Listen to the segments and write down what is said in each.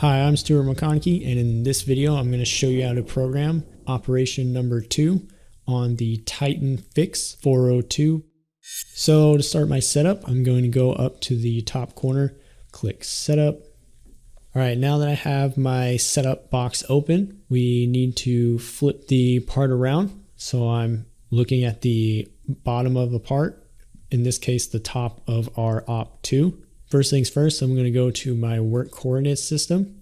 Hi, I'm Stuart McConaughey, and in this video I'm going to show you how to program operation number 2 on the TITAN-FIX-402. So to start my setup, I'm going to go up to the top corner, click Setup. Alright, now that I have my setup box open, we need to flip the part around. So I'm looking at the bottom of the part, in this case the top of our op2. First things first, I'm going to go to my work coordinate system.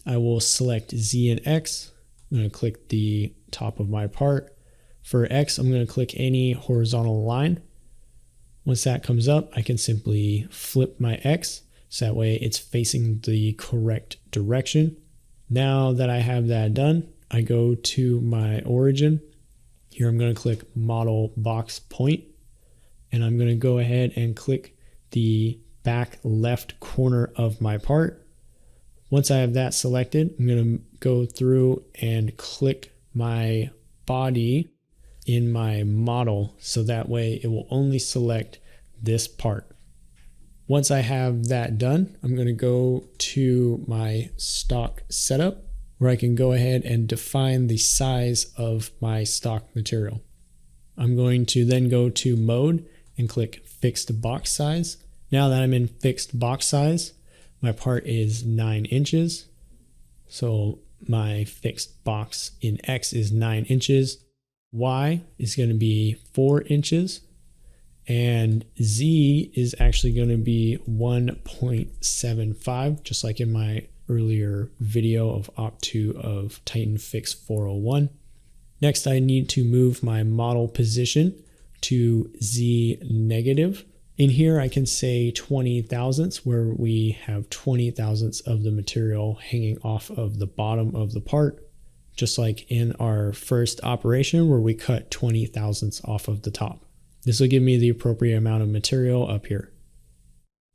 I will select Z and X. I'm going to click the top of my part. For X, I'm going to click any horizontal line. Once that comes up, I can simply flip my X, so that way it's facing the correct direction. Now that I have that done, I go to my origin. Here I'm going to click Model Box Point, and I'm going to go ahead and click the back left corner of my part. Once I have that selected, I'm going to go through and click my body in my model, so that way it will only select this part. Once I have that done, I'm going to go to my stock setup, where I can go ahead and define the size of my stock material. I'm going to then go to mode and click fixed box size. Now that I'm in fixed box size, my part is 9 inches. So my fixed box in X is 9 inches. Y is going to be 4 inches. And Z is actually going to be 1.75, just like in my earlier video of Op2 of TITAN-FIX-401. Next, I need to move my model position to Z negative. In here, I can say 20 thousandths, where we have 20 thousandths of the material hanging off of the bottom of the part, just like in our first operation where we cut 20 thousandths off of the top. This will give me the appropriate amount of material up here.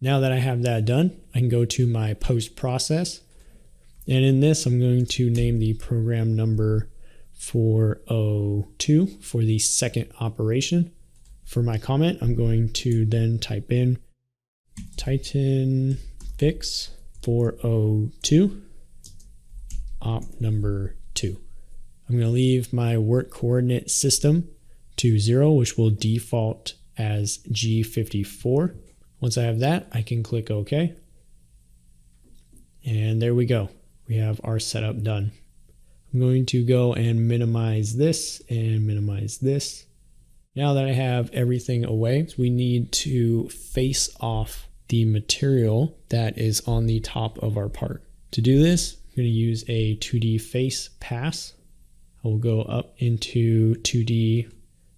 Now that I have that done, I can go to my post process. And in this, I'm going to name the program number 402 for the second operation. For my comment, I'm going to then type in TITAN-FIX-402 op number 2. I'm going to leave my work coordinate system to 0, which will default as G54. Once I have that, I can click OK. And there we go. We have our setup done. I'm going to go and minimize this and minimize this. Now that I have everything away, we need to face off the material that is on the top of our part. To do this, I'm going to use a 2D face pass. I will go up into 2D,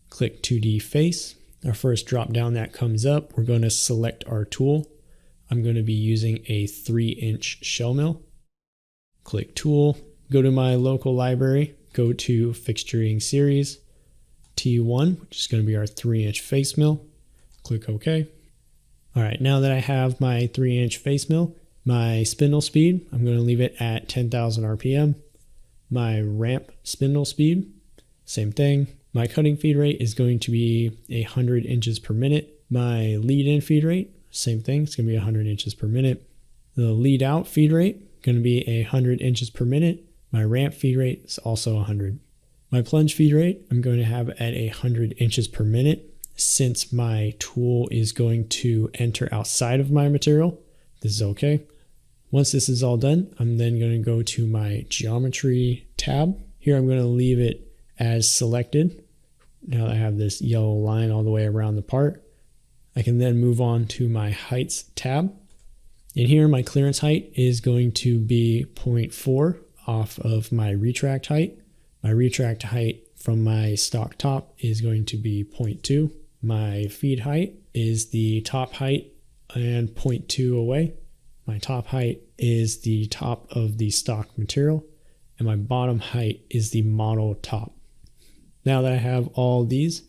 click 2D face. Our first drop down that comes up, we're going to select our tool. I'm going to be using a 3-inch shell mill. Click tool, go to my local library, go to fixturing series, T1, which is going to be our 3-inch face mill. Click OK. All right, now that I have my 3-inch face mill, my spindle speed, I'm going to leave it at 10,000 RPM. My ramp spindle speed, same thing. My cutting feed rate is going to be 100 inches per minute. My lead in feed rate, same thing. It's going to be 100 inches per minute. The lead out feed rate, going to be 100 inches per minute. My ramp feed rate is also 100. My plunge feed rate, I'm going to have at 100 inches per minute. Since my tool is going to enter outside of my material, this is okay. Once this is all done, I'm then going to go to my geometry tab. Here I'm going to leave it as selected. Now that I have this yellow line all the way around the part, I can then move on to my heights tab. In here, my clearance height is going to be 0.4 off of my retract height. My retract height from my stock top is going to be 0.2. My feed height is the top height and 0.2 away. My top height is the top of the stock material, and my bottom height is the model top. Now that I have all these,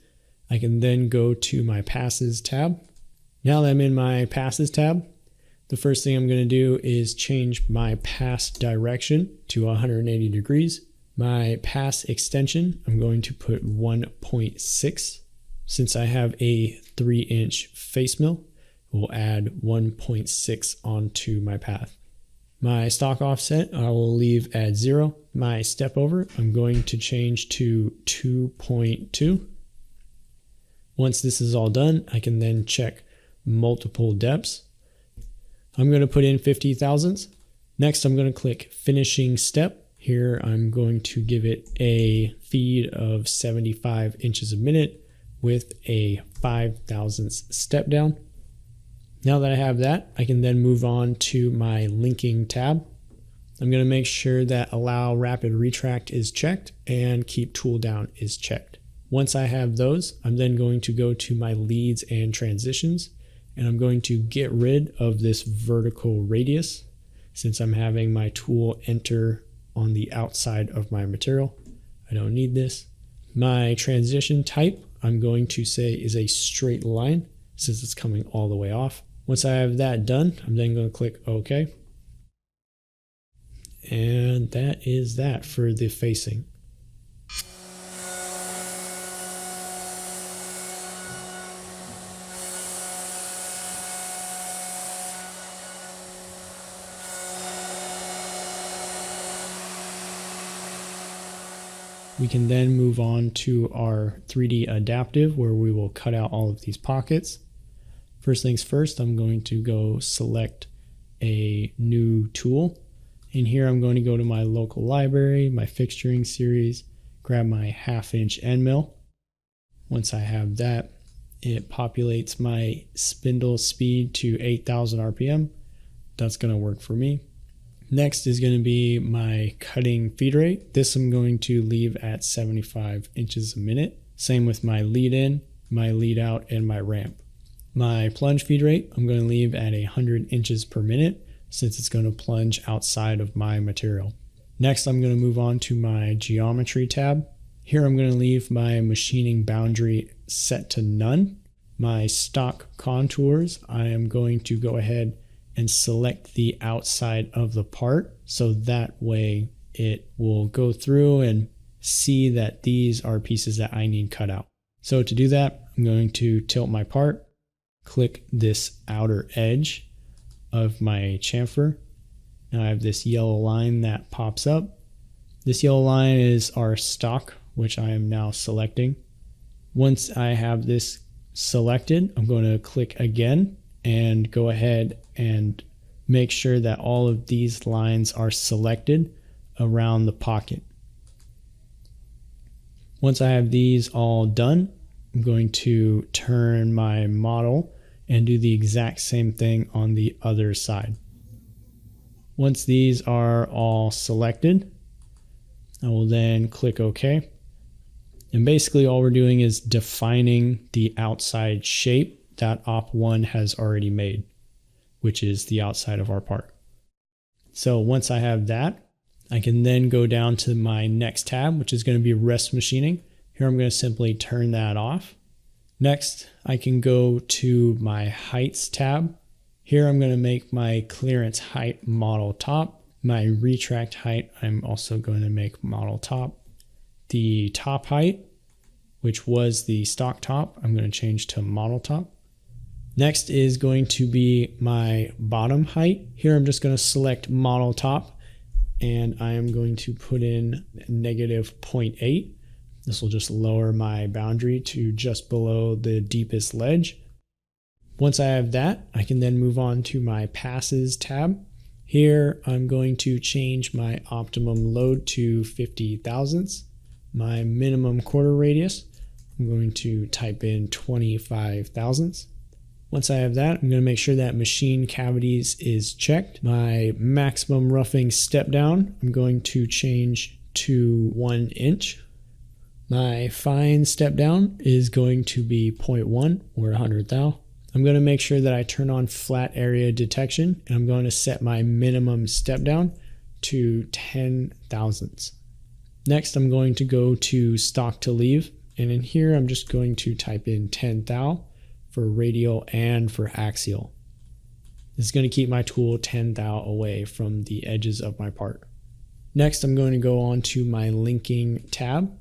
I can then go to my passes tab. Now that I'm in my passes tab, the first thing I'm going to do is change my pass direction to 180 degrees. My pass extension, I'm going to put 1.6. Since I have a 3-inch face mill, we'll add 1.6 onto my path. My stock offset I will leave at 0. My step over I'm going to change to 2.2. Once this is all done, I can then check multiple depths. I'm going to put in 50 thousandths. Next, I'm going to click finishing step. Here, I'm going to give it a feed of 75 inches a minute with a 5 thousandths step down. Now that I have that, I can then move on to my linking tab. I'm going to make sure that allow rapid retract is checked and keep tool down is checked. Once I have those, I'm then going to go to my leads and transitions, and I'm going to get rid of this vertical radius since I'm having my tool enter on the outside of my material. I don't need this. My transition type, I'm going to say is a straight line since it's coming all the way off. Once I have that done, I'm then going to click OK. And that is that for the facing. We can then move on to our 3D adaptive where we will cut out all of these pockets. First things first, I'm going to go select a new tool. And here I'm going to go to my local library, my fixturing series, grab my 1/2 inch end mill. Once I have that, it populates my spindle speed to 8,000 RPM. That's going to work for me. Next is going to be my cutting feed rate. This I'm going to leave at 75 inches a minute. Same with my lead in, my lead out, and my ramp. My plunge feed rate I'm going to leave at 100 inches per minute since it's going to plunge outside of my material. Next I'm going to move on to my geometry tab. Here I'm going to leave my machining boundary set to none. My stock contours I am going to go ahead and select the outside of the part so that way it will go through and see that these are pieces that I need cut out. So to do that, I'm going to tilt my part, click this outer edge of my chamfer. Now I have this yellow line that pops up. This yellow line is our stock, which I am now selecting. Once I have this selected, I'm going to click again and go ahead and make sure that all of these lines are selected around the pocket. Once I have these all done, I'm going to turn my model and do the exact same thing on the other side. Once these are all selected, I will then click OK. And basically all we're doing is defining the outside shape that Op1 has already made, which is the outside of our part. So once I have that, I can then go down to my next tab, which is going to be rest machining. Here I'm going to simply turn that off. Next, I can go to my heights tab. Here I'm going to make my clearance height model top. My retract height, I'm also going to make model top. The top height, which was the stock top, I'm going to change to model top. Next is going to be my bottom height. Here I'm just going to select model top and I am going to put in -0.8. This will just lower my boundary to just below the deepest ledge. Once I have that, I can then move on to my passes tab. Here I'm going to change my optimum load to 50 thousandths. My minimum quarter radius, I'm going to type in 25 thousandths. Once I have that, I'm going to make sure that machine cavities is checked. My maximum roughing step down, I'm going to change to 1 inch. My fine step down is going to be 0.1 or 100 thou. I'm going to make sure that I turn on flat area detection, and I'm going to set my minimum step down to 10 thousandths. Next, I'm going to go to stock to leave, and in here I'm just going to type in 10 thou for radial and for axial. This is going to keep my tool 10 thou away from the edges of my part. Next, I'm going to go on to my linking tab.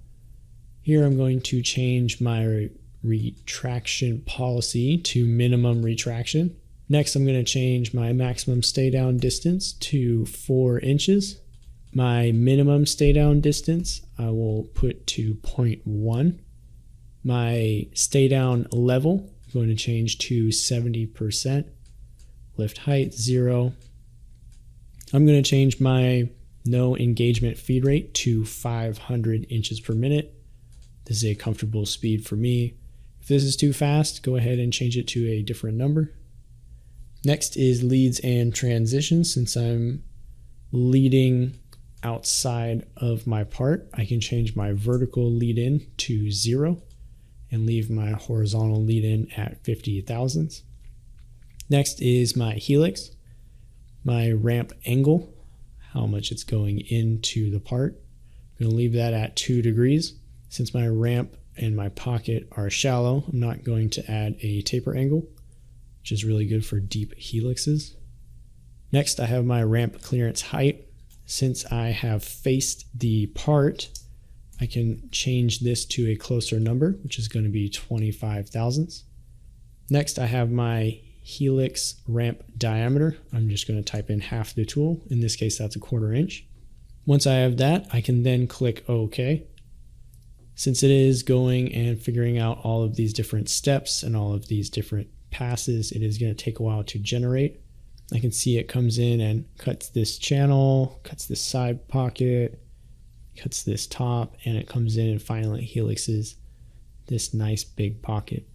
Here I'm going to change my retraction policy to minimum retraction. Next, I'm going to change my maximum stay down distance to 4 inches. My minimum stay down distance, I will put to 0.1. My stay down level, I'm going to change to 70%. Lift height, 0. I'm going to change my no engagement feed rate to 500 inches per minute. This is a comfortable speed for me. If this is too fast, go ahead and change it to a different number. Next is leads and transitions. Since I'm leading outside of my part, I can change my vertical lead in to 0 and leave my horizontal lead in at 50 thousandths. Next is my helix, my ramp angle, how much it's going into the part. I'm going to leave that at 2 degrees. Since my ramp and my pocket are shallow, I'm not going to add a taper angle, which is really good for deep helixes. Next, I have my ramp clearance height. Since I have faced the part, I can change this to a closer number, which is going to be 25 thousandths. Next, I have my helix ramp diameter. I'm just going to type in half the tool. In this case, that's 1/4 inch. Once I have that, I can then click OK. Since it is going and figuring out all of these different steps and all of these different passes, it is going to take a while to generate. I can see it comes in and cuts this channel, cuts this side pocket, cuts this top, and it comes in and finally helixes this nice big pocket.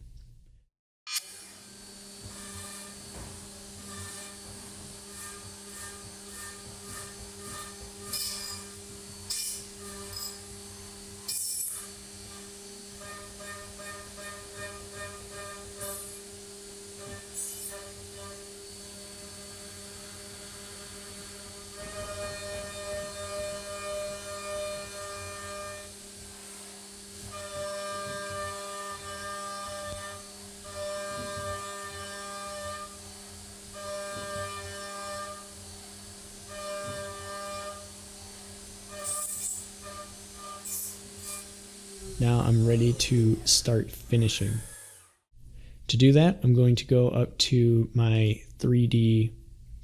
Now I'm ready to start finishing. To do that, I'm going to go up to my 3D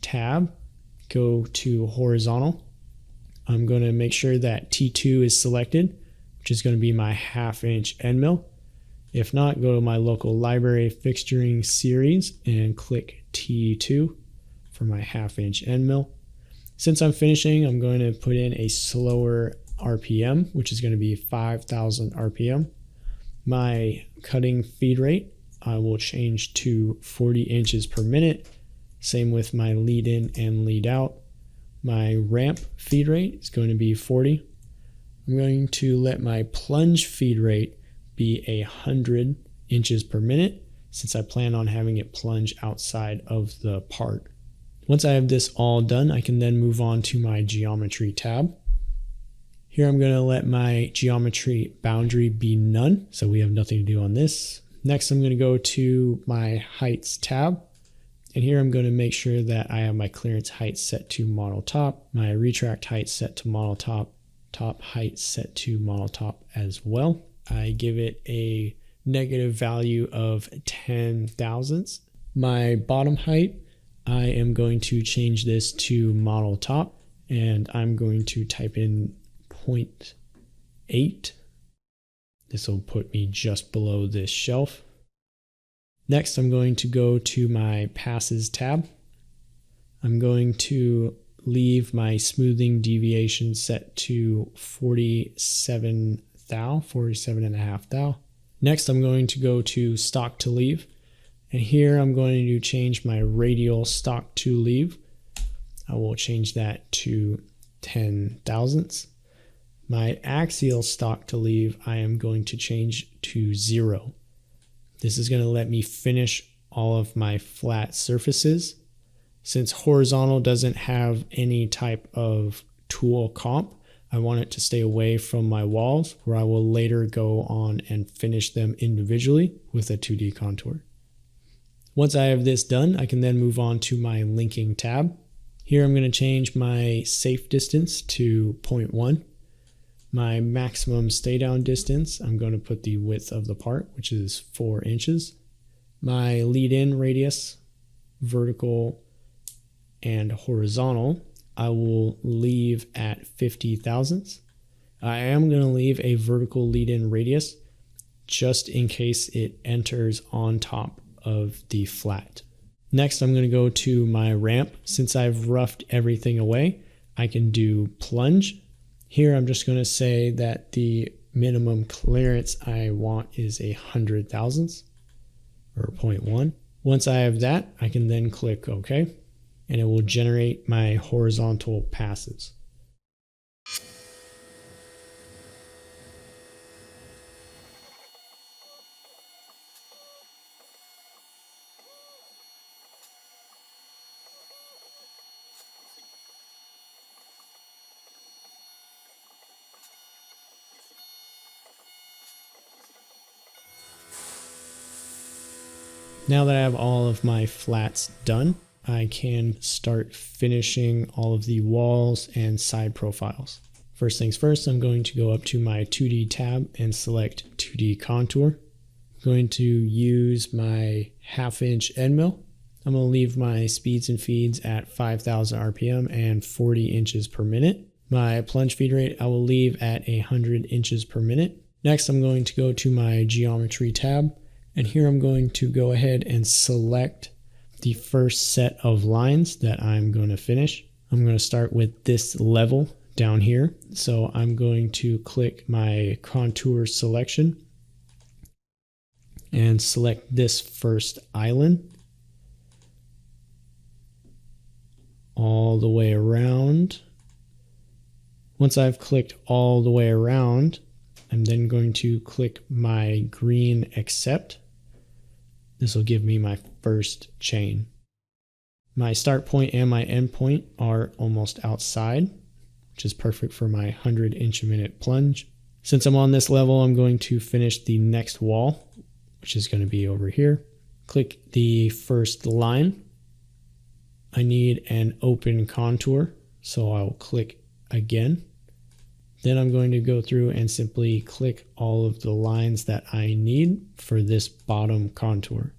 tab, go to horizontal. I'm going to make sure that T2 is selected, which is going to be my 1/2 inch end mill. If not, go to my local library fixturing series and click T2 for my 1/2 inch end mill. Since I'm finishing, I'm going to put in a slower RPM, which is going to be 5,000 RPM. My cutting feed rate, I will change to 40 inches per minute. Same with my lead in and lead out. My ramp feed rate is going to be 40. I'm going to let my plunge feed rate be 100 inches per minute, since I plan on having it plunge outside of the part. Once I have this all done, I can then move on to my geometry tab. Here I'm going to let my geometry boundary be none, so we have nothing to do on this. Next, I'm going to go to my heights tab, and here I'm going to make sure that I have my clearance height set to model top, my retract height set to model top, top height set to model top as well. I give it a negative value of 10 thousandths. My bottom height, I am going to change this to model top, and I'm going to type in 0.8. This will put me just below this shelf. Next, I'm going to go to my passes tab. I'm going to leave my smoothing deviation set to 47 thou, 47.5 thou. Next, I'm going to go to stock to leave. And here I'm going to change my radial stock to leave. I will change that to 10 thousandths. My axial stock to leave, I am going to change to 0. This is going to let me finish all of my flat surfaces. Since horizontal doesn't have any type of tool comp, I want it to stay away from my walls, where I will later go on and finish them individually with a 2D contour. Once I have this done, I can then move on to my linking tab. Here I'm going to change my safe distance to 0.1. My maximum stay down distance, I'm going to put the width of the part, which is 4 inches. My lead in radius, vertical and horizontal, I will leave at 50 thousandths. I am going to leave a vertical lead-in radius just in case it enters on top of the flat. Next, I'm going to go to my ramp. Since I've roughed everything away, I can do plunge. Here, I'm just going to say that the minimum clearance I want is 100 thousandths or 0.1. Once I have that, I can then click OK, and it will generate my horizontal passes. Now that I have all of my flats done, I can start finishing all of the walls and side profiles. First things first, I'm going to go up to my 2D tab and select 2D contour. I'm going to use my 1/2 inch end mill. I'm going to leave my speeds and feeds at 5,000 RPM and 40 inches per minute. My plunge feed rate I will leave at 100 inches per minute. Next, I'm going to go to my geometry tab. And here I'm going to go ahead and select the first set of lines that I'm going to finish. I'm going to start with this level down here. So I'm going to click my contour selection and select this first island all the way around. Once I've clicked all the way around, I'm then going to click my green accept. This will give me my first chain. My start point and my end point are almost outside, which is perfect for my 100 inch a minute plunge. Since I'm on this level, I'm going to finish the next wall, which is going to be over here. Click the first line. I need an open contour, so I'll click again. Then I'm going to go through and simply click all of the lines that I need for this bottom contour.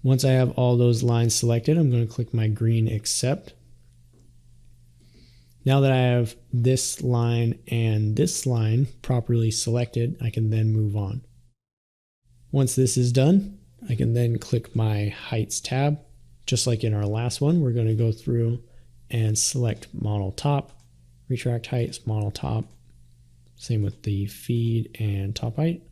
Once I have all those lines selected, I'm going to click my green accept. Now that I have this line and this line properly selected, I can then move on. Once this is done, I can then click my heights tab. Just like in our last one, we're going to go through and select model top. Retract height, model top. Same with the feed and top height.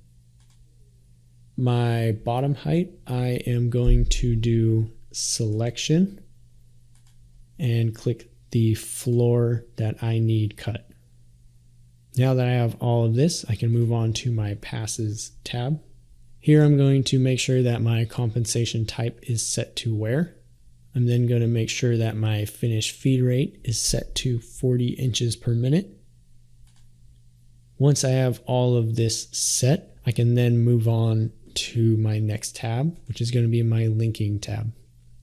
My bottom height, I am going to do selection and click the floor that I need cut. Now that I have all of this, I can move on to my passes tab. Here I'm going to make sure that my compensation type is set to wear. I'm then going to make sure that my finish feed rate is set to 40 inches per minute. Once I have all of this set, I can then move on to my next tab, which is going to be my linking tab.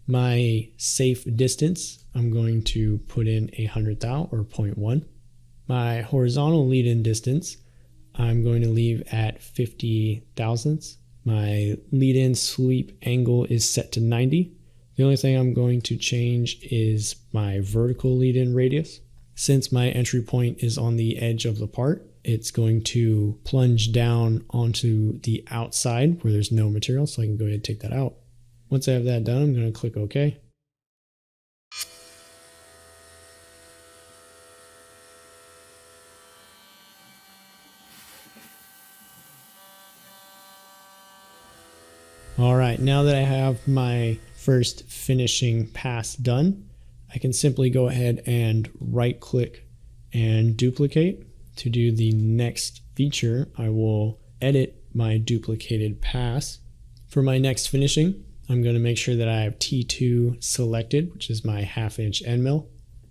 My safe distance, I'm going to put in 100 thou or 0.1. My horizontal lead-in distance, I'm going to leave at 50 thousandths. My lead-in sweep angle is set to 90. The only thing I'm going to change is my vertical lead-in radius. Since my entry point is on the edge of the part, it's going to plunge down onto the outside where there's no material, so I can go ahead and take that out. Once I have that done, I'm going to click OK. All right, now that I have my first finishing pass done, I can simply go ahead and right click and duplicate. To do the next feature, I will edit my duplicated pass. For my next finishing, I'm going to make sure that I have T2 selected, which is my 1/2 inch end mill.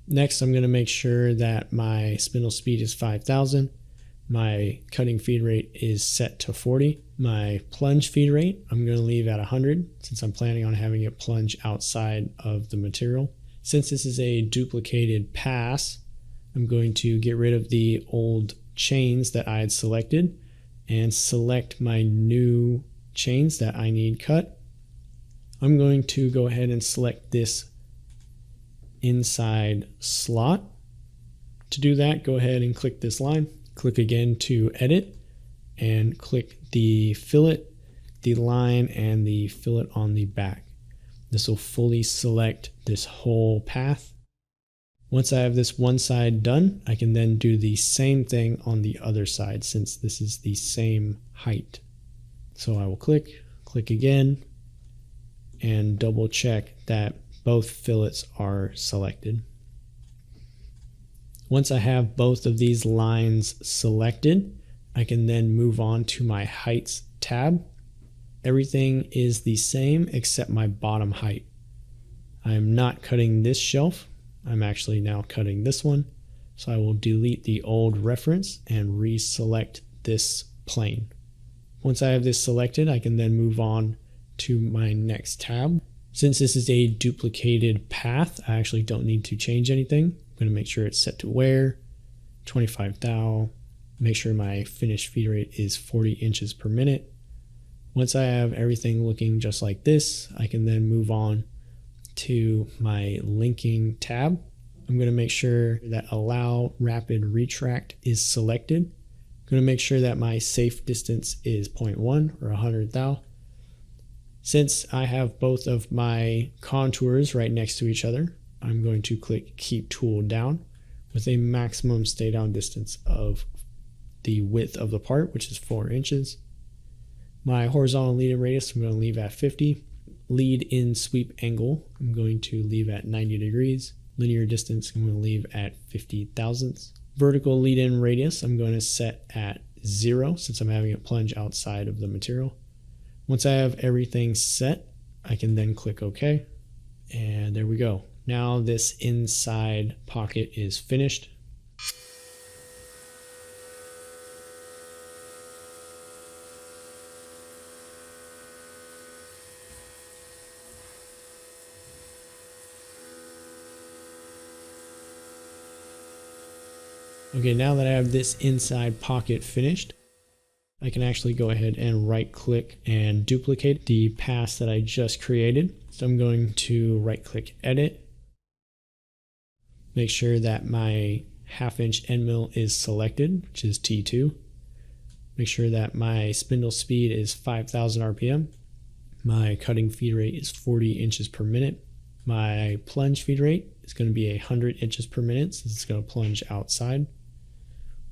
Next, I'm going to make sure that my spindle speed is 5,000. My cutting feed rate is set to 40. My plunge feed rate, I'm going to leave at 100 since I'm planning on having it plunge outside of the material. Since this is a duplicated pass, I'm going to get rid of the old chains that I had selected and select my new chains that I need cut. I'm going to go ahead and select this inside slot. To do that, go ahead and click this line, click again to edit, and click the fillet, the line, and the fillet on the back. This will fully select this whole path. Once I have this one side done, I can then do the same thing on the other side since this is the same height. So I will click again, and double check that both fillets are selected. Once I have both of these lines selected, I can then move on to my heights tab. Everything is the same except my bottom height. I'm not cutting this shelf. I'm actually now cutting this one. So I will delete the old reference and reselect this plane. Once I have this selected, I can then move on to my next tab. Since this is a duplicated path, I actually don't need to change anything. I'm going to make sure it's set to wear, 25 thou, make sure my finished feed rate is 40 inches per minute. Once I have everything looking just like this, I can then move on to my linking tab. I'm going to make sure that allow rapid retract is selected. I'm going to make sure that my safe distance is 0.1 or 100 thou. Since I have both of my contours right next to each other, I'm going to click keep tool down with a maximum stay down distance of the width of the part, which is 4 inches. My horizontal lead in radius I'm going to leave at 50. Lead in sweep angle I'm going to leave at 90 degrees. Linear distance I'm going to leave at 50 thousandths. Vertical lead in radius I'm going to set at 0 since I'm having it plunge outside of the material. Once I have everything set, I can then click OK. And there we go. Now this inside pocket is finished. Okay, now that I have this inside pocket finished, I can actually go ahead and right click and duplicate the pass that I just created. So I'm going to right click edit, make sure that my 1/2 inch end mill is selected, which is T2. Make sure that my spindle speed is 5,000 RPM. My cutting feed rate is 40 inches per minute. My plunge feed rate is going to be 100 inches per minute since it's going to plunge outside.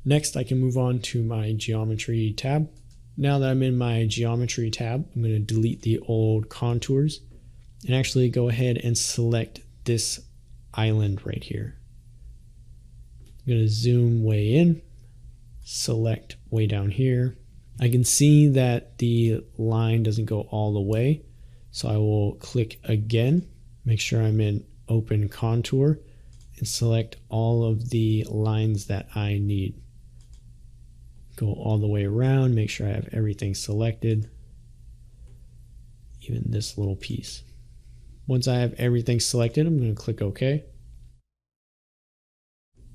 Next, I can move on to my geometry tab. Now that I'm in my geometry tab, I'm going to delete the old contours and actually go ahead and select this island right here. I'm going to zoom way in, select way down here. I can see that the line doesn't go all the way, so I will click again, make sure I'm in open contour, and select all of the lines that I need. Go all the way around, make sure I have everything selected, even this little piece. Once I have everything selected, I'm going to click OK.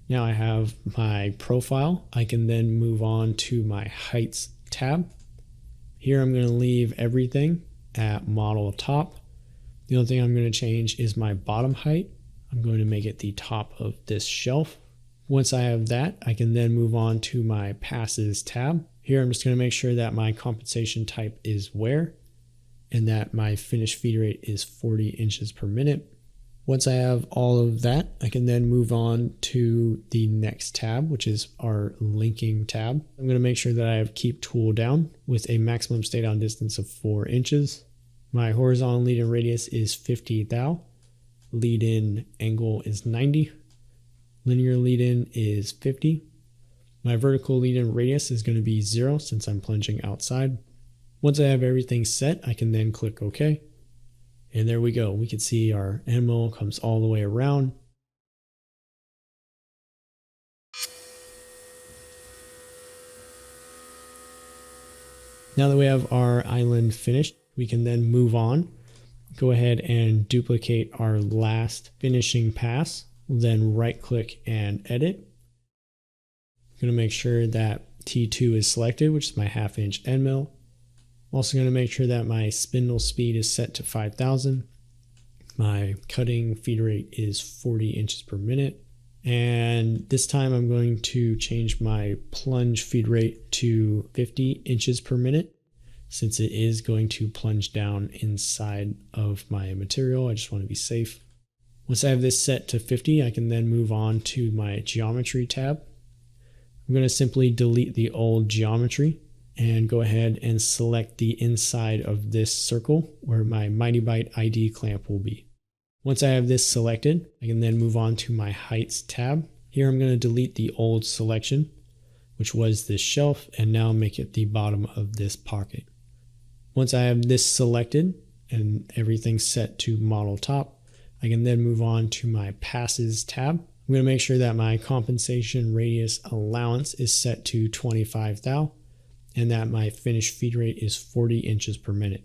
Now I have my profile. I can then move on to my heights tab. Here I'm going to leave everything at model top. The only thing I'm going to change is my bottom height. I'm going to make it the top of this shelf. Once I have that, I can then move on to my passes tab. Here I'm just going to make sure that my compensation type is wear and that my finished feed rate is 40 inches per minute. Once I have all of that, I can then move on to the next tab, which is our linking tab. I'm going to make sure that I have keep tool down with a maximum stay down distance of 4 inches. My horizontal lead in radius is 50 thou. Lead in angle is 90. Linear lead in is 50. My vertical lead in radius is going to be 0 since I'm plunging outside. Once I have everything set, I can then click OK. And there we go. We can see our end mill comes all the way around. Now that we have our island finished, we can then move on. Go ahead and duplicate our last finishing pass. Then right click and edit. I'm going to make sure that T2 is selected, which is my 1/2 inch end mill. I'm also going to make sure that my spindle speed is set to 5,000. My cutting feed rate is 40 inches per minute. And this time I'm going to change my plunge feed rate to 50 inches per minute, since it is going to plunge down inside of my material. I just want to be safe. Once I have this set to 50, I can then move on to my geometry tab. I'm going to simply delete the old geometry and go ahead and select the inside of this circle where my Mighty Bite ID clamp will be. Once I have this selected, I can then move on to my heights tab. Here I'm going to delete the old selection, which was this shelf, and now make it the bottom of this pocket. Once I have this selected and everything set to model top, I can then move on to my passes tab. I'm going to make sure that my compensation radius allowance is set to 25 thou and that my finished feed rate is 40 inches per minute.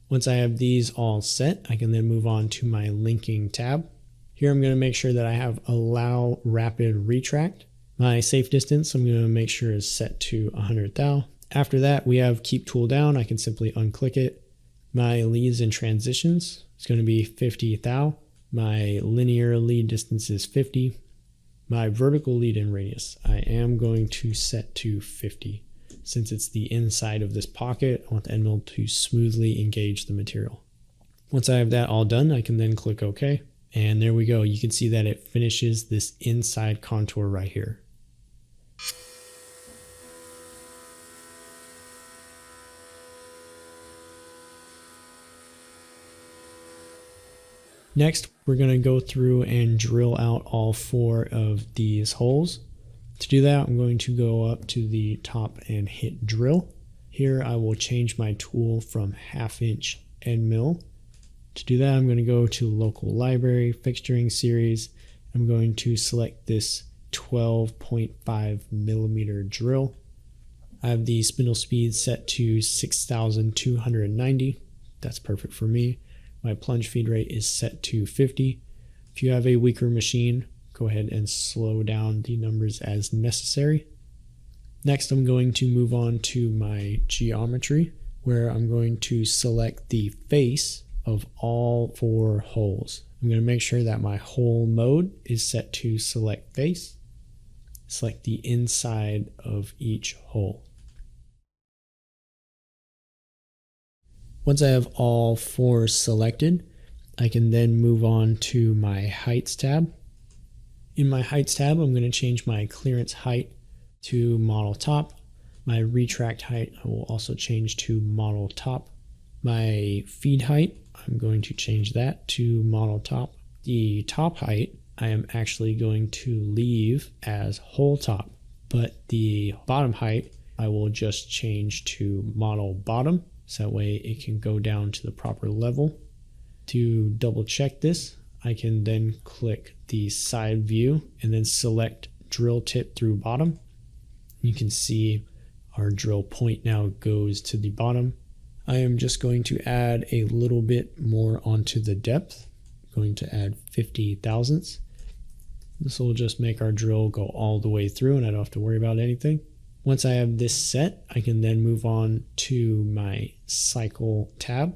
Once I have these all set, I can then move on to my linking tab. Here I'm going to make sure that I have allow rapid retract. My safe distance I'm going to make sure is set to 100 thou. After that, we have keep tool down. I can simply unclick it. My leads and transitions is going to be 50 thou. My linear lead distance is 50. My vertical lead and radius I am going to set to 50. Since it's the inside of this pocket, I want the end mill to smoothly engage the material. Once I have that all done, I can then click OK. And there we go. You can see that it finishes this inside contour right here. Next, we're going to go through and drill out all 4 of these holes. To do that, I'm going to go up to the top and hit drill. Here I will change my tool from 1/2 inch end mill. To do that, I'm going to go to local library, fixturing series. I'm going to select this 12.5 millimeter drill. I have the spindle speed set to 6,290. That's perfect for me. My plunge feed rate is set to 50. If you have a weaker machine, go ahead and slow down the numbers as necessary. Next, I'm going to move on to my geometry, where I'm going to select the face of all 4 holes. I'm going to make sure that my hole mode is set to select face. Select the inside of each hole. Once I have all 4 selected, I can then move on to my heights tab. In my heights tab, I'm going to change my clearance height to model top. My retract height I will also change to model top. My feed height, I'm going to change that to model top. The top height, I am actually going to leave as hole top, but the bottom height, I will just change to model bottom, so that way it can go down to the proper level. To double check this, I can then click the side view and then select drill tip through bottom. You can see our drill point now goes to the bottom. I am just going to add a little bit more onto the depth. I'm going to add 50 thousandths. This will just make our drill go all the way through and I don't have to worry about anything. Once I have this set, I can then move on to my cycle tab.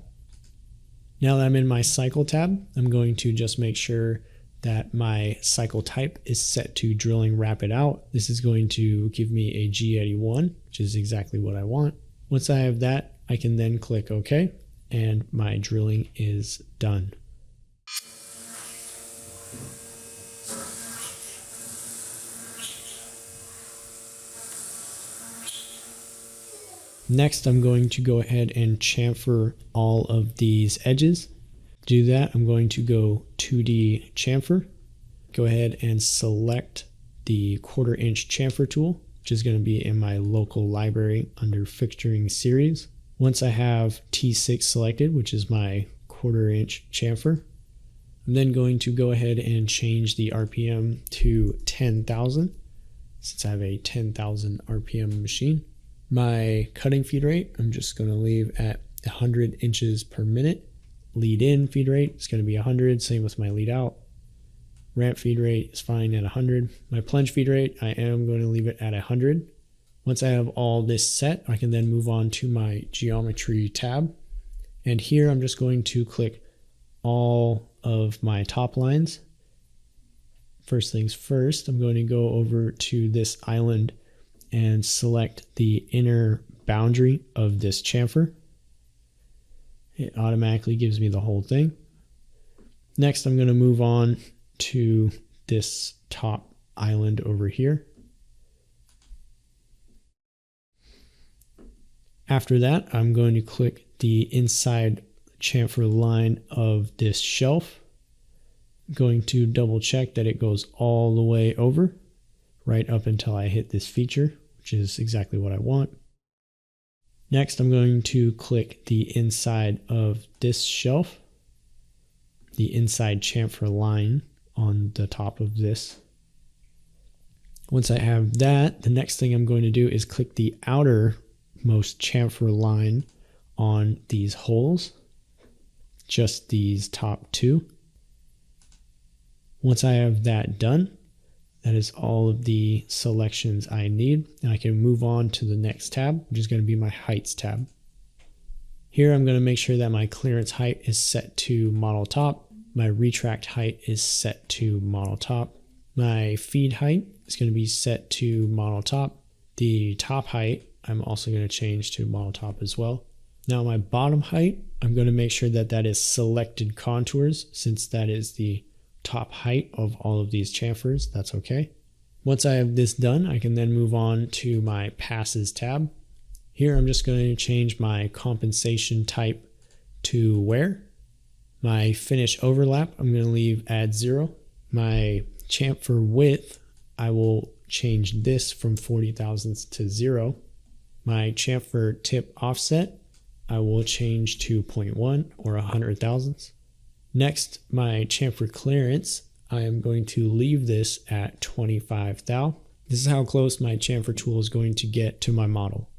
Now that I'm in my cycle tab, I'm going to just make sure that my cycle type is set to drilling rapid out. This is going to give me a G81, which is exactly what I want. Once I have that, I can then click OK, and my drilling is done. Next, I'm going to go ahead and chamfer all of these edges. To do that, I'm going to go 2D chamfer. Go ahead and select the 1/4 inch chamfer tool, which is going to be in my local library under fixturing series. Once I have T6 selected, which is my 1/4 inch chamfer, I'm then going to go ahead and change the RPM to 10,000, since I have a 10,000 RPM machine. My cutting feed rate, I'm just going to leave at 100 inches per minute. Lead in feed rate is going to be 100, same with my lead out. Ramp feed rate is fine at 100. My plunge feed rate, I am going to leave it at 100. Once I have all this set, I can then move on to my geometry tab. And here I'm just going to click all of my top lines. First things first, I'm going to go over to this island and select the inner boundary of this chamfer. It automatically gives me the whole thing. Next, I'm going to move on to this top island over here. After that, I'm going to click the inside chamfer line of this shelf. I'm going to double check that it goes all the way over, right up until I hit this feature, which is exactly what I want. Next, I'm going to click the inside of this shelf, the inside chamfer line on the top of this. Once I have that, the next thing I'm going to do is click the outermost chamfer line on these holes, just these top two. Once I have that done, that is all of the selections I need, and I can move on to the next tab, which is going to be my heights tab. Here I'm going to make sure that my clearance height is set to model top, my retract height is set to model top, my feed height is going to be set to model top, the top height I'm also going to change to model top as well. Now my bottom height, I'm going to make sure that that is selected contours, since that is the top height of all of these chamfers. That's okay. Once I have this done, I can then move on to my passes tab. Here I'm just going to change my compensation type to wear. My finish overlap, I'm going to leave at 0. My chamfer width, I will change this from 40 thousandths to 0. My chamfer tip offset, I will change to 0.1 or 100 thousandths. Next, my chamfer clearance, I am going to leave this at 25 thou. This is how close my chamfer tool is going to get to my model.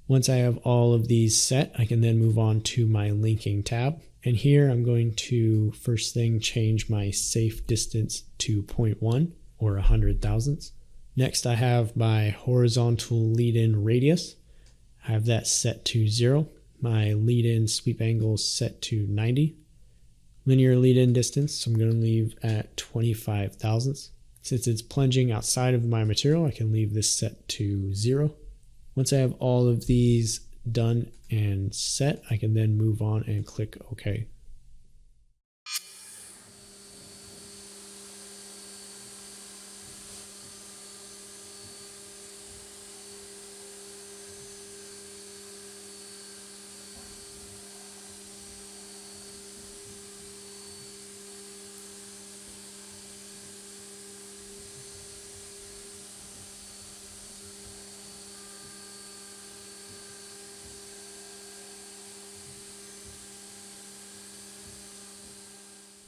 Once I have all of these set, I can then move on to my linking tab. And here I'm going to first thing change my safe distance to 0.1 or 100 thousandths. Next, I have my horizontal lead-in radius. I have that set to 0. My lead-in sweep angle set to 90. Linear lead-in distance, I'm going to leave at 25 thousandths. Since it's plunging outside of my material, I can leave this set to 0. Once I have all of these done and set, I can then move on and click OK.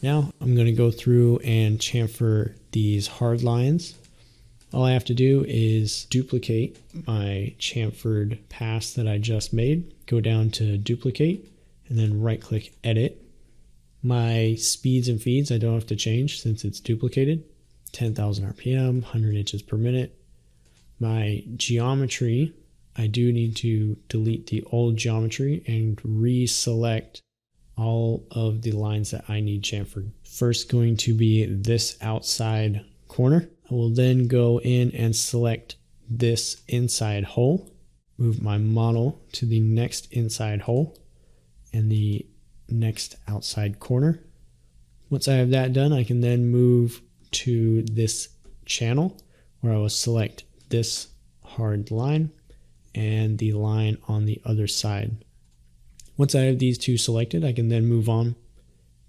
Now I'm going to go through and chamfer these hard lines. All I have to do is duplicate my chamfered pass that I just made, go down to duplicate, and then right click edit. My speeds and feeds I don't have to change since it's duplicated. 10,000 RPM, 100 inches per minute. My geometry, I do need to delete the old geometry and reselect all of the lines that I need chamfered. First going to be this outside corner. I will then go in and select this inside hole, move my model to the next inside hole and the next outside corner. Once I have that done, I can then move to this channel where I will select this hard line and the line on the other side. Once I have these two selected, I can then move on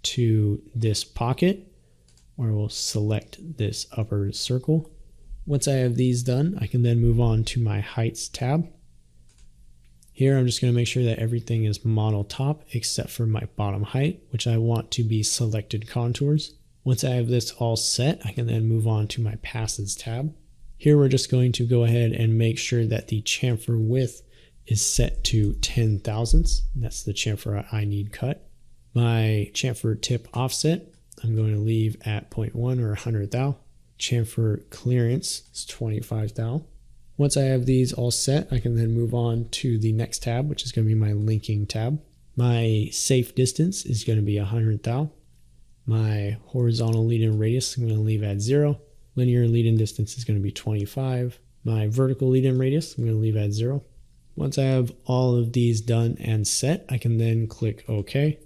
to this pocket where we'll select this upper circle. Once I have these done, I can then move on to my heights tab. Here, I'm just going to make sure that everything is model top except for my bottom height, which I want to be selected contours. Once I have this all set, I can then move on to my passes tab. Here, we're just going to go ahead and make sure that the chamfer width is set to 10 thousandths. That's the chamfer I need cut. My chamfer tip offset, I'm going to leave at 0.1 or 100 thou. Chamfer clearance is 25 thou. Once I have these all set, I can then move on to the next tab, which is going to be my linking tab. My safe distance is going to be 100 thou. My horizontal lead-in radius I'm going to leave at 0. Linear lead-in distance is going to be 25. My vertical lead-in radius I'm going to leave at 0. Once I have all of these done and set, I can then click OK.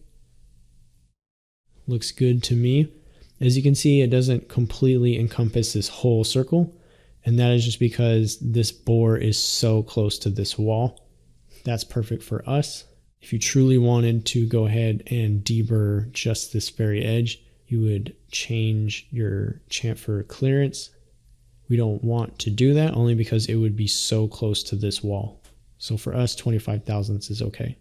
Looks good to me. As you can see, it doesn't completely encompass this whole circle, and that is just because this bore is so close to this wall. That's perfect for us. If you truly wanted to go ahead and deburr just this very edge, you would change your chamfer clearance. We don't want to do that only because it would be so close to this wall. So for us, 25 thousandths is okay.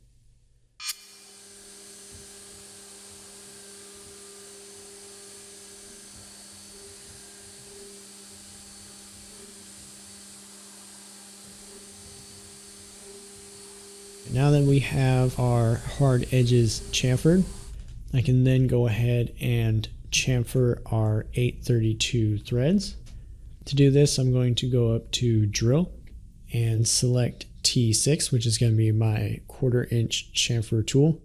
Now that we have our hard edges chamfered, I can then go ahead and chamfer our 832 threads. To do this, I'm going to go up to Drill and select T6, which is going to be my 1/4 inch chamfer tool.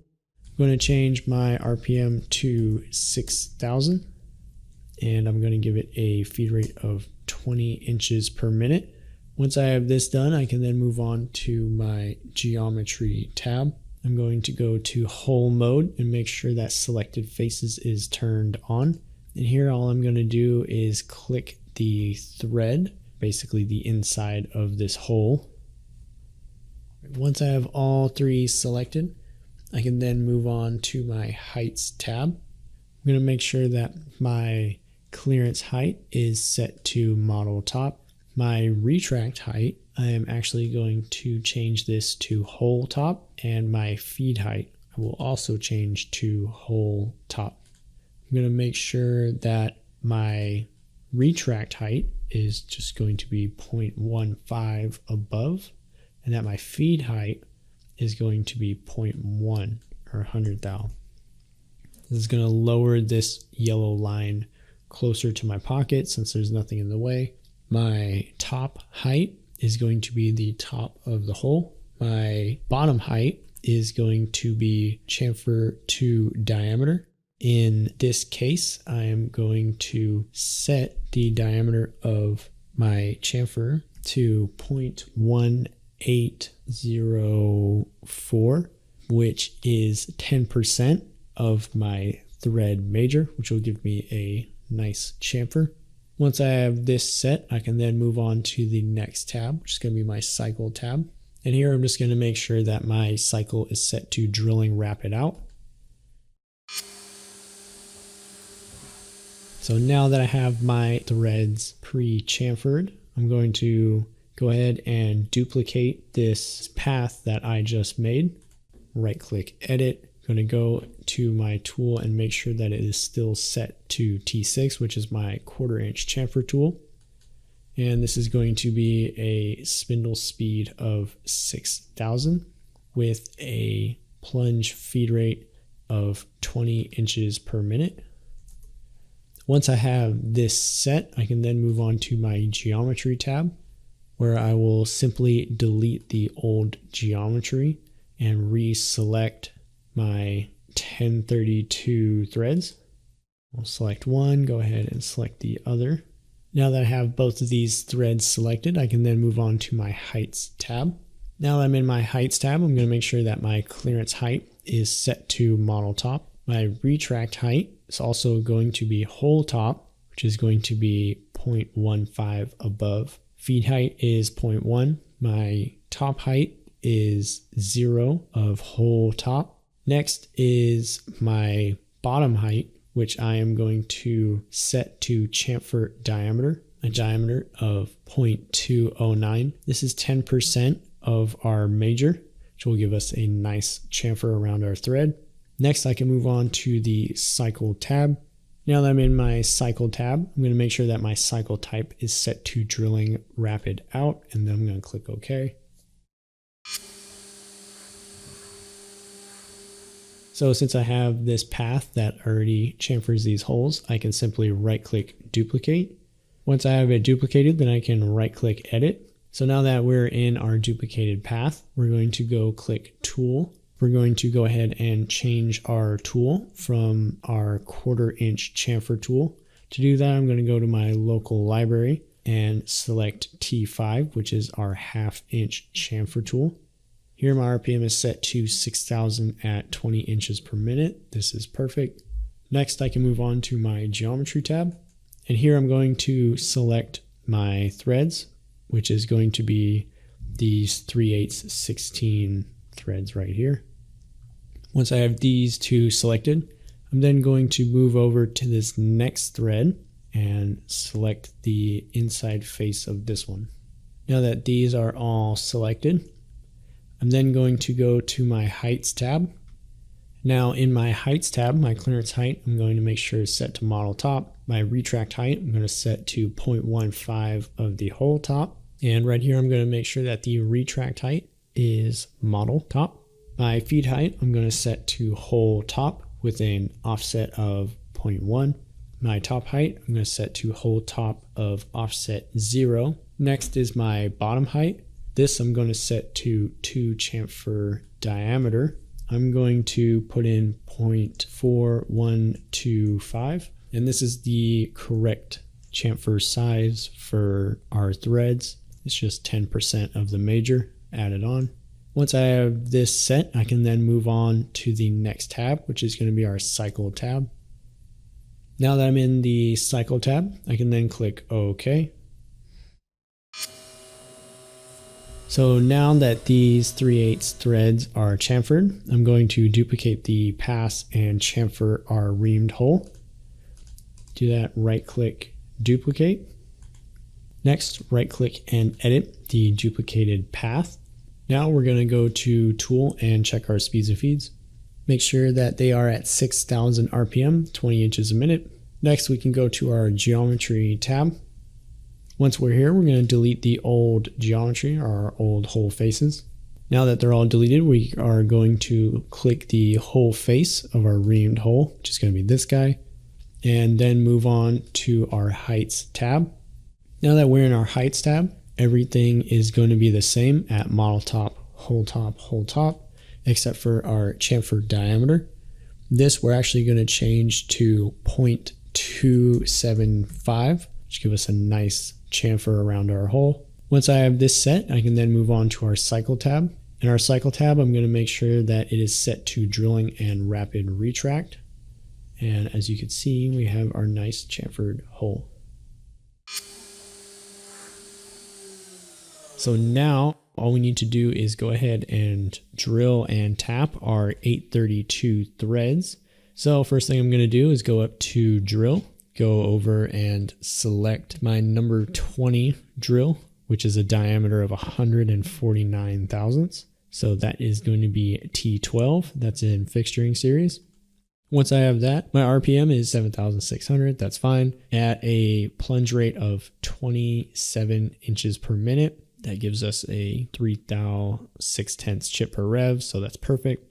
I'm going to change my RPM to 6,000, and I'm going to give it a feed rate of 20 inches per minute. Once I have this done, I can then move on to my geometry tab. I'm going to go to hole mode and make sure that selected faces is turned on. And here all I'm going to do is click the thread, basically the inside of this hole. Once I have all three selected, I can then move on to my heights tab. I'm going to make sure that my clearance height is set to model top. My retract height, I am actually going to change this to hole top, and my feed height I will also change to hole top. I'm going to make sure that my retract height is just going to be 0.15 above, and that my feed height is going to be 0.1 or 100 thou. This is going to lower this yellow line closer to my pocket since there's nothing in the way. My top height is going to be the top of the hole. My bottom height is going to be chamfer to diameter. In this case, I am going to set the diameter of my chamfer to 0.1804, which is 10% of my thread major, which will give me a nice chamfer. Once I have this set, I can then move on to the next tab, which is going to be my cycle tab. And here I'm just going to make sure that my cycle is set to drilling rapid out. So now that I have my threads pre-chamfered, I'm going to go ahead and duplicate this path that I just made. Right click edit. I'm going to go to my tool and make sure that it is still set to T6, which is my 1/4 inch chamfer tool. And this is going to be a spindle speed of 6,000 with a plunge feed rate of 20 inches per minute. Once I have this set, I can then move on to my geometry tab, where I will simply delete the old geometry and reselect my 1032 threads. We'll select one, go ahead and select the other. Now that I have both of these threads selected, I can then move on to my heights tab. Now that I'm in my heights tab, I'm going to make sure that my clearance height is set to model top. My retract height is also going to be hole top, which is going to be 0.15 above. Feed height is 0.1. My top height is 0 of hole top. Next is my bottom height, which I am going to set to chamfer diameter, a diameter of 0.209. This is 10% of our major, which will give us a nice chamfer around our thread. Next, I can move on to the cycle tab. Now that I'm in my cycle tab, I'm going to make sure that my cycle type is set to drilling rapid out, and then I'm going to click OK. So since I have this path that already chamfers these holes, I can simply right click duplicate. Once I have it duplicated, then I can right click edit, So now that we're in our duplicated path, we're going to go click Tool. We're going to go ahead and change our tool from our 1/4 inch chamfer tool. To do that, I'm going to go to my local library and select T5, which is our 1/2 inch chamfer tool. Here my RPM is set to 6,000 at 20 inches per minute. This is perfect. Next, I can move on to my geometry tab. And here I'm going to select my threads, which is going to be these 3/8 16 threads right here. Once I have these two selected, I'm then going to move over to this next thread and select the inside face of this one. Now that these are all selected, I'm then going to go to my heights tab. Now in my heights tab, my clearance height, I'm going to make sure it's set to model top. My retract height, I'm going to set to 0.15 of the hole top. And right here, I'm going to make sure that the retract height is model top. My feed height, I'm going to set to hole top with an offset of 0.1. My top height, I'm going to set to hole top of offset 0. Next is my bottom height. This I'm going to set to 2 chamfer diameter. I'm going to put in 0.4125, and this is the correct chamfer size for our threads. It's just 10% of the major added on. Once I have this set, I can then move on to the next tab, which is going to be our cycle tab. Now that I'm in the cycle tab, I can then click OK. So now that these 3/8 threads are chamfered, I'm going to duplicate the pass and chamfer our reamed hole. Do that, right click, duplicate. Next, right click and edit the duplicated path. Now we're going to go to Tool and check our speeds and feeds. Make sure that they are at 6,000 RPM, 20 inches a minute. Next, we can go to our geometry tab. Once we're here, we're going to delete the old geometry, our old hole faces. Now that they're all deleted, we are going to click the whole face of our reamed hole, which is going to be this guy, and then move on to our heights tab. Now that we're in our heights tab, everything is going to be the same at model top, hole top, except for our chamfer diameter. This we're actually going to change to 0.275, which gives us a nice chamfer around our hole. Once I have this set, I can then move on to our cycle tab. In our cycle tab, I'm going to make sure that it is set to drilling and rapid retract. And as you can see, we have our nice chamfered hole. So now all we need to do is go ahead and drill and tap our 832 threads. So first thing I'm going to do is go up to drill, go over and select my number 20 drill, which is a diameter of 149 thousandths. So that is going to be T12. That's in fixturing series. Once I have that, my RPM is 7,600. That's fine. At a plunge rate of 27 inches per minute, that gives us a 3 thou 6/10 chip per rev. So that's perfect.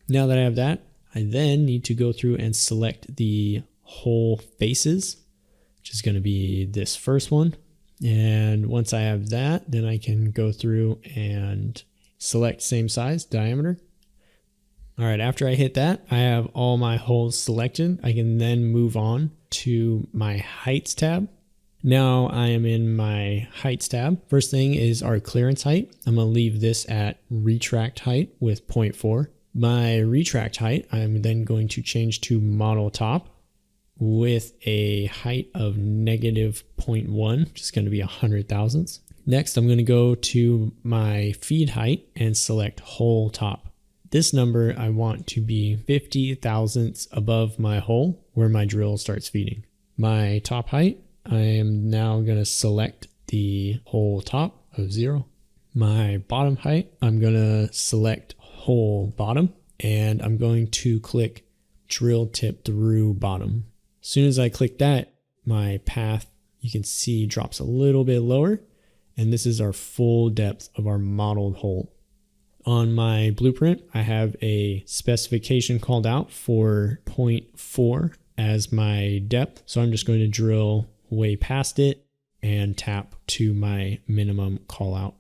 Now that I have that, I then need to go through and select the hole faces, which is going to be this first one. And once I have that, then I can go through and select same size diameter. All right, after I hit that, I have all my holes selected. I can then move on to my heights tab. Now I am in my heights tab. First thing is our clearance height. I'm going to leave this at retract height with 0.4. My retract height, I'm then going to change to model top with a height of -0.1, which is going to be 100 thousandths. Next, I'm going to go to my feed height and select hole top. This number I want to be 50 thousandths above my hole where my drill starts feeding. My top height, I am now going to select the hole top of 0. My bottom height, I'm going to select hole bottom, and I'm going to click drill tip through bottom. As soon as I click that, my path, you can see, drops a little bit lower, and this is our full depth of our modeled hole. On my blueprint, I have a specification called out for 0.4 as my depth, so I'm just going to drill way past it and tap to my minimum call out.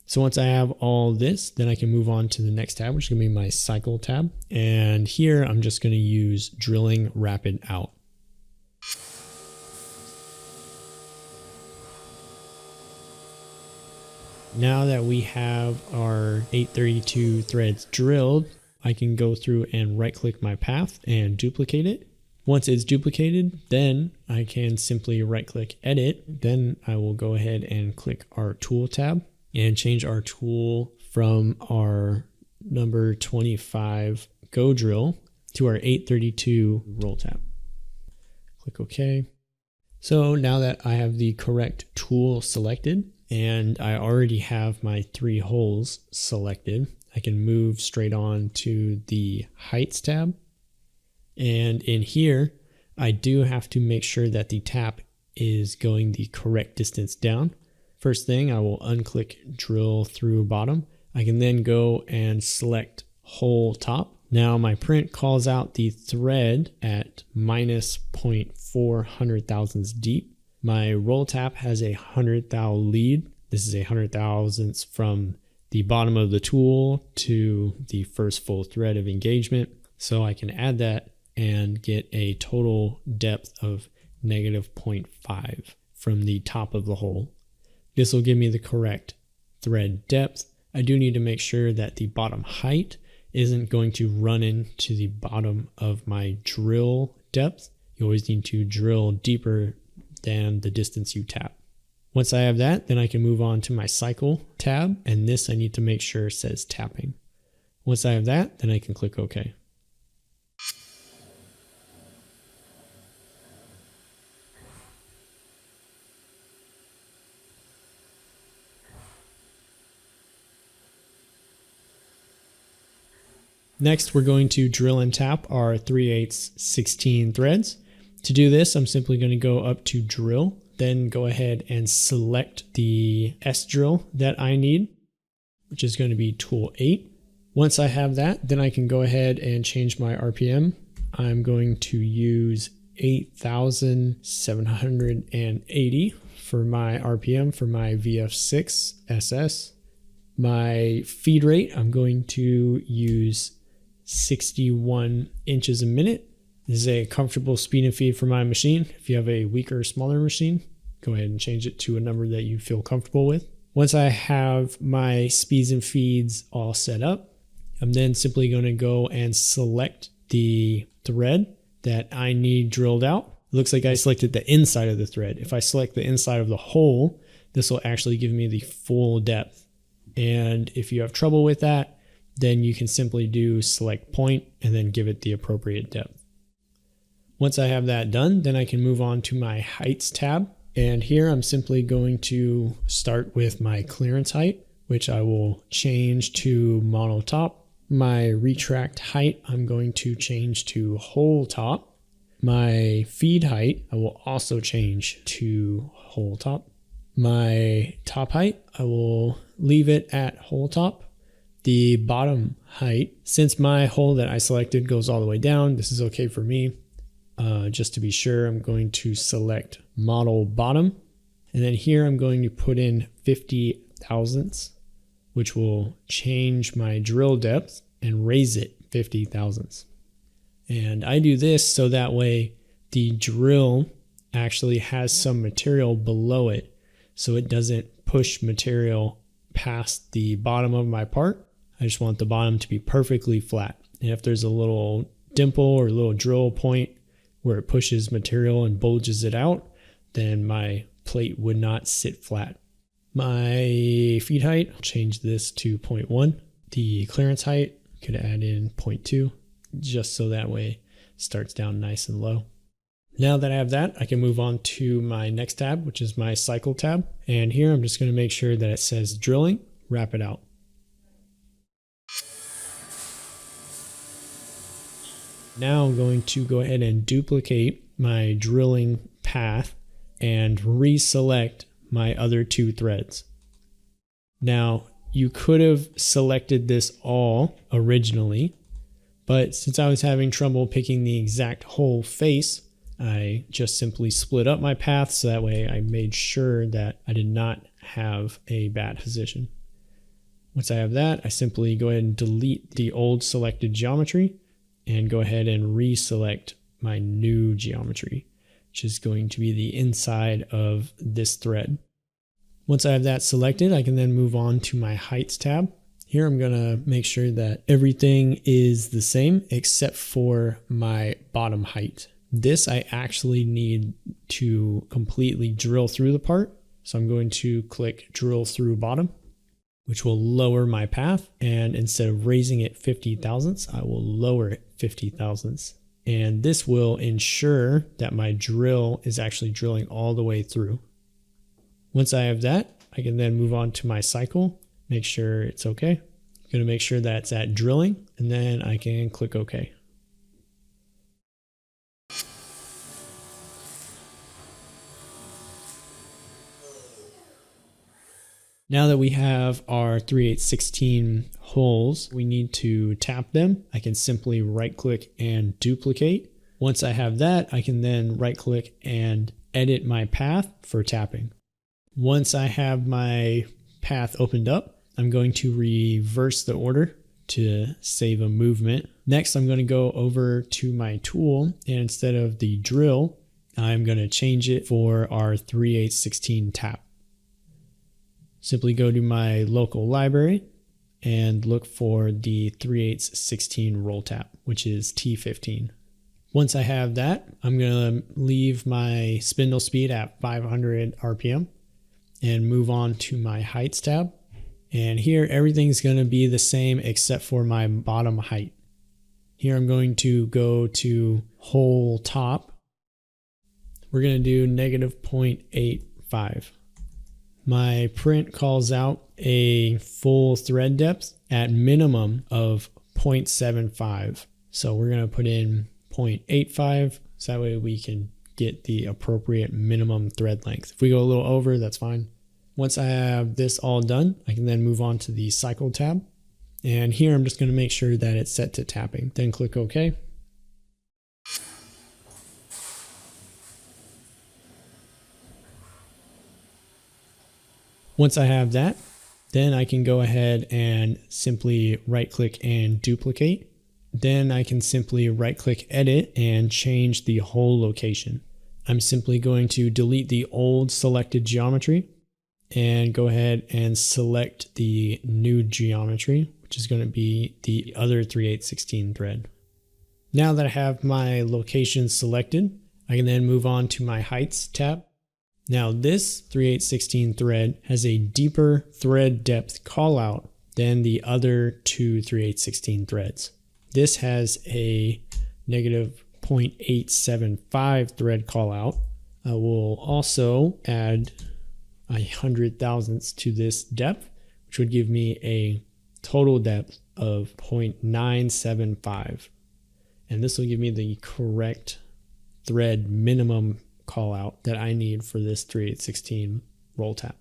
So once I have all this, then I can move on to the next tab, which is going to be my cycle tab. And here I'm just going to use drilling rapid out. Now that we have our 832 threads drilled, I can go through and right click my path and duplicate it. Once it's duplicated, then I can simply right click edit. Then I will go ahead and click our tool tab and change our tool from our number 25 go drill to our 832 roll tab. Click OK. So now that I have the correct tool selected and I already have my 3 holes selected, I can move straight on to the heights tab. And in here, I do have to make sure that the tap is going the correct distance down. First thing, I will unclick drill through bottom. I can then go and select hole top. Now my print calls out the thread at minus 0.4 hundred thousandths deep. My roll tap has a 100 thou lead. This is a 100 thousandths from the bottom of the tool to the first full thread of engagement. So I can add that and get a total depth of negative 0.5 from the top of the hole. This will give me the correct thread depth. I do need to make sure that the bottom height isn't going to run into the bottom of my drill depth. You always need to drill deeper than the distance you tap. Once I have that, then I can move on to my cycle tab, and this I need to make sure says tapping. Once I have that, then I can click OK. Next, we're going to drill and tap our 3/8 16 threads. To do this, I'm simply going to go up to drill, then go ahead and select the S drill that I need, which is going to be tool 8. Once I have that, then I can go ahead and change my RPM. I'm going to use 8,780 for my RPM for my VF6 SS. My feed rate, I'm going to use 61 inches a minute. This is a comfortable speed and feed for my machine. If you have a weaker or smaller machine, go ahead and change it to a number that you feel comfortable with. Once I have my speeds and feeds all set up, I'm then simply going to go and select the thread that I need drilled out. It looks like I selected the inside of the thread. If I select the inside of the hole, this will actually give me the full depth. And if you have trouble with that, then you can simply do select point and then give it the appropriate depth. Once I have that done, then I can move on to my heights tab. And here I'm simply going to start with my clearance height, which I will change to model top. My retract height, I'm going to change to hole top. My feed height, I will also change to hole top. My top height, I will leave it at hole top. The bottom height, since my hole that I selected goes all the way down, this is okay for me. Just to be sure, I'm going to select model bottom. And then here I'm going to put in 50 thousandths, which will change my drill depth and raise it 50 thousandths. And I do this so that way the drill actually has some material below it, so it doesn't push material past the bottom of my part. I just want the bottom to be perfectly flat. And if there's a little dimple or a little drill point where it pushes material and bulges it out, then my plate would not sit flat. My feed height, I'll change this to 0.1. The clearance height, could add in 0.2, just so that way it starts down nice and low. Now that I have that, I can move on to my next tab, which is my cycle tab. And here I'm just going to make sure that it says drilling, wrap it out. Now I'm going to go ahead and duplicate my drilling path and reselect my other 2 threads. Now you could have selected this all originally, but since I was having trouble picking the exact hole face, I just simply split up my path so that way I made sure that I did not have a bad position. Once I have that, I simply go ahead and delete the old selected geometry and go ahead and reselect my new geometry, which is going to be the inside of this thread. Once I have that selected, I can then move on to my heights tab. Here I'm going to make sure that everything is the same except for my bottom height. This I actually need to completely drill through the part. So I'm going to click drill through bottom, which will lower my path. And instead of raising it 50 thousandths, I will lower it 50 thousandths. And this will ensure that my drill is actually drilling all the way through. Once I have that, I can then move on to my cycle, make sure it's okay. I'm going to make sure that it's at drilling, and then I can click OK. Now that we have our 3/8/16 holes, we need to tap them. I can simply right click and duplicate. Once I have that, I can then right click and edit my path for tapping. Once I have my path opened up, I'm going to reverse the order to save a movement. Next, I'm going to go over to my tool, and instead of the drill, I'm going to change it for our 3/8/16 tap. Simply go to my local library and look for the 3/8/16 roll tap, which is T15. Once I have that, I'm going to leave my spindle speed at 500 RPM and move on to my heights tab. And here everything's going to be the same except for my bottom height. Here I'm going to go to hole top. We're going to do -0.85. My print calls out a full thread depth at minimum of 0.75. So we're going to put in 0.85 so that way we can get the appropriate minimum thread length. If we go a little over, that's fine. Once I have this all done, I can then move on to the cycle tab. And here I'm just going to make sure that it's set to tapping. Then click OK. Once I have that, then I can go ahead and simply right click and duplicate. Then I can simply right click edit and change the hole location. I'm simply going to delete the old selected geometry and go ahead and select the new geometry, which is going to be the other 3/8/16 thread. Now that I have my location selected, I can then move on to my heights tab. Now this 3/8/16 thread has a deeper thread depth callout than the other two 3/8/16 threads. This has a -0.875 thread callout. I will also add 100 thousandths to this depth, which would give me a total depth of 0.975. And this will give me the correct thread minimum call out that I need for this 3/8/16 roll tap.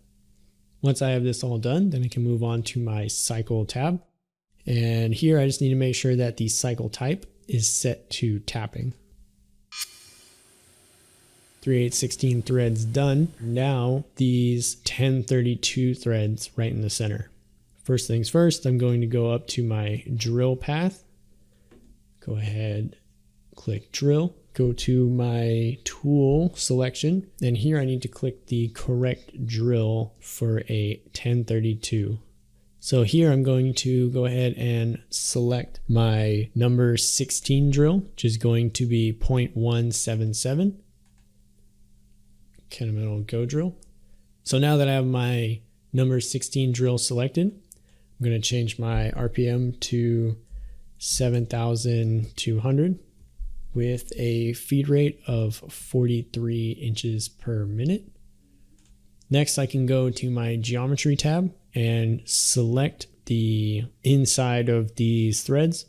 Once I have this all done, then I can move on to my cycle tab. And here I just need to make sure that the cycle type is set to tapping. 3/8/16 threads done. Now these 1032 threads right in the center. First things first, I'm going to go up to my drill path. Go ahead, click drill. Go to my tool selection, and here I need to click the correct drill for a 1032. So here I'm going to go ahead and select my number 16 drill, which is going to be 0.177. Kennametal Go drill. So now that I have my number 16 drill selected, I'm going to change my RPM to 7,200. with a feed rate of 43 inches per minute. Next, I can go to my geometry tab and select the inside of these threads.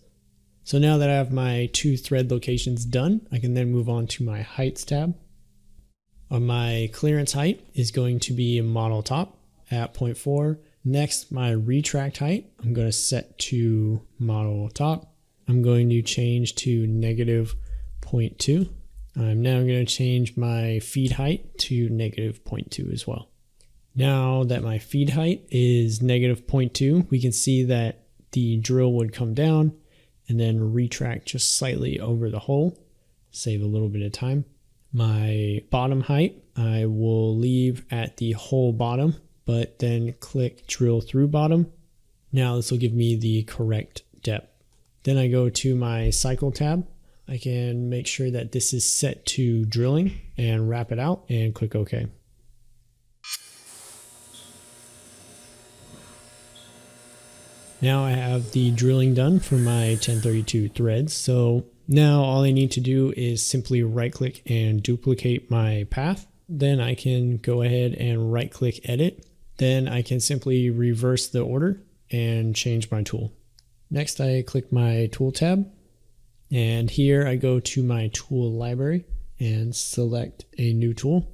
So now that I have my two thread locations done, I can then move on to my heights tab. My clearance height is going to be model top at 0.4. Next, my retract height, I'm going to set to model top. I'm going to change to -0.2. I'm now going to change my feed height to -0.2 as well. Now that my feed height is -0.2, we can see that the drill would come down and then retract just slightly over the hole, save a little bit of time. My bottom height, I will leave at the hole bottom, but then click drill through bottom. Now this will give me the correct depth. Then I go to my cycle tab. I can make sure that this is set to drilling and wrap it out and click OK. Now I have the drilling done for my 1032 threads. So now all I need to do is simply right click and duplicate my path. Then I can go ahead and right click edit. Then I can simply reverse the order and change my tool. Next I click my tool tab, and here I go to my tool library and select a new tool.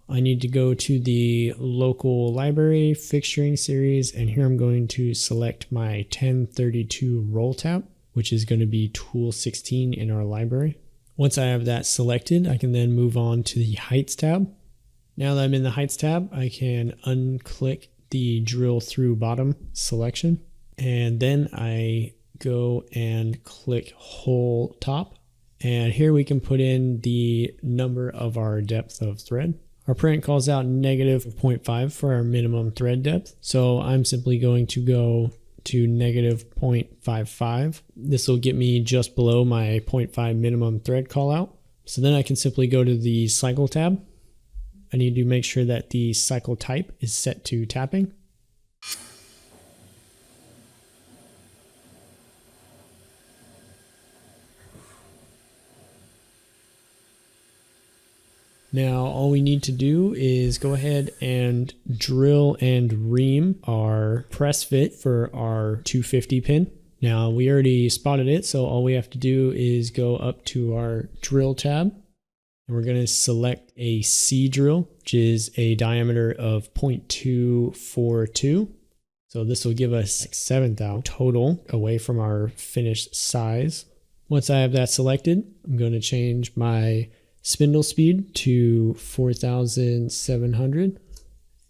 I need to go to the local library fixturing series, and here I'm going to select my 1032 roll tab, which is going to be tool 16 in our library. Once I have that selected, I can then move on to the heights tab. Now that I'm in the heights tab, I can unclick the drill through bottom selection, and then I go and click hole top, and here we can put in the number of our depth of thread. Our print calls out -0.5 for our minimum thread depth, so I'm simply going to go to -0.55. This will get me just below my 0.5 minimum thread call out. So then I can simply go to the cycle tab. I need to make sure that the cycle type is set to tapping. Now all we need to do is go ahead and drill and ream our press fit for our 250 pin. Now we already spotted it, so all we have to do is go up to our drill tab, and we're going to select a C drill, which is a diameter of 0.242. So this will give us 7,000 total away from our finished size. Once I have that selected, I'm going to change my spindle speed to 4,700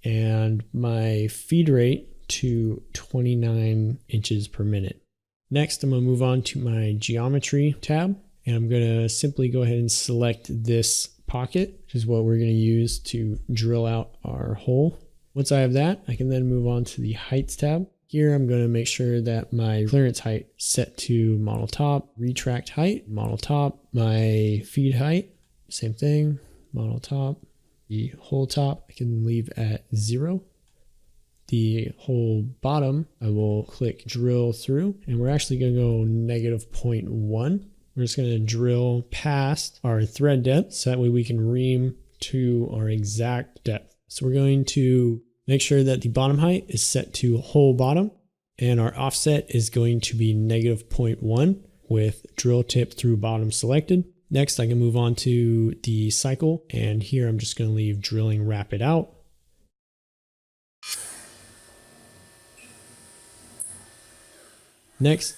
and my feed rate to 29 inches per minute. Next, I'm going to move on to my geometry tab, and I'm going to simply go ahead and select this pocket, which is what we're going to use to drill out our hole. Once I have that, I can then move on to the heights tab. Here I'm going to make sure that my clearance height is set to model top, retract height, model top, my feed height, same thing, model top. The hole top I can leave at 0. The hole bottom I will click drill through, and we're actually going to go -0.1. We're just going to drill past our thread depth so that way we can ream to our exact depth. So we're going to make sure that the bottom height is set to hole bottom, and our offset is going to be -0.1 with drill tip through bottom selected. Next, I can move on to the cycle, and here I'm just going to leave drilling wrap it out. Next,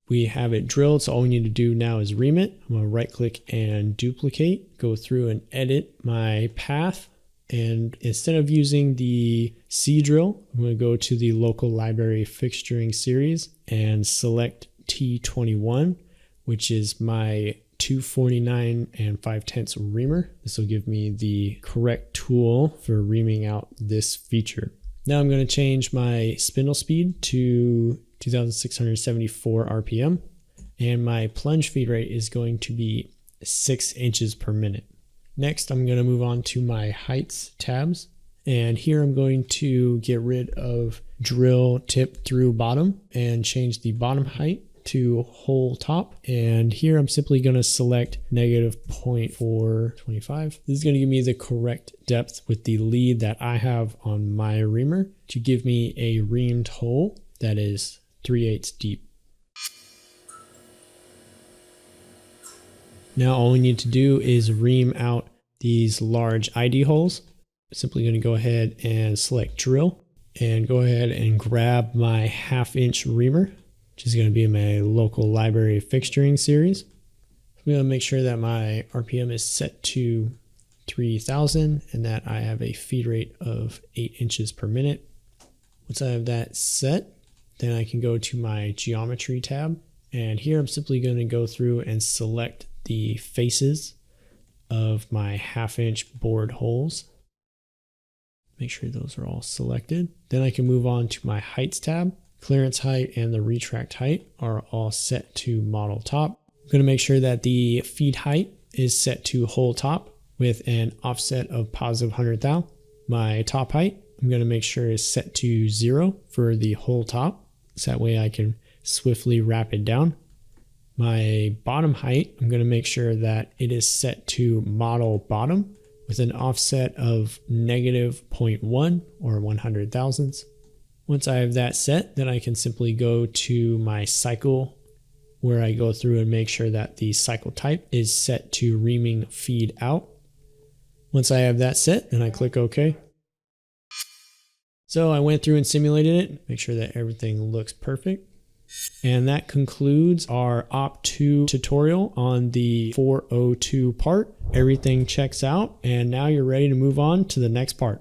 we have it drilled, so all we need to do now is ream it. I'm going to right click and duplicate, go through and edit my path, and instead of using the C drill, I'm going to go to the local library fixturing series and select T21, which is my 249 5/10 reamer. This will give me the correct tool for reaming out this feature. Now I'm going to change my spindle speed to 2,674 RPM, and my plunge feed rate is going to be 6 inches per minute. Next, I'm going to move on to my heights tabs, and here I'm going to get rid of drill tip through bottom and change the bottom height to hole top, and here I'm simply going to select -0.425. This is going to give me the correct depth with the lead that I have on my reamer to give me a reamed hole that is 3/8 deep. Now all we need to do is ream out these large ID holes. Simply going to go ahead and select drill and go ahead and grab my 1/2 inch reamer, which is going to be my local library fixturing series. I'm going to make sure that my RPM is set to 3000 and that I have a feed rate of 8 inches per minute. Once I have that set, then I can go to my geometry tab. And here I'm simply going to go through and select the faces of my 1/2 inch bored holes. Make sure those are all selected. Then I can move on to my heights tab. Clearance height and the retract height are all set to model top. I'm going to make sure that the feed height is set to hole top with an offset of positive 100 thou. My top height, I'm going to make sure is set to 0 for the hole top. So that way I can swiftly wrap it down. My bottom height, I'm going to make sure that it is set to model bottom with an offset of -0.1 or 100 thousandths. Once I have that set, then I can simply go to my cycle where I go through and make sure that the cycle type is set to reaming feed out. Once I have that set, then I click OK. So I went through and simulated it, make sure that everything looks perfect. And that concludes our Op2 tutorial on the 402 part. Everything checks out, and now you're ready to move on to the next part.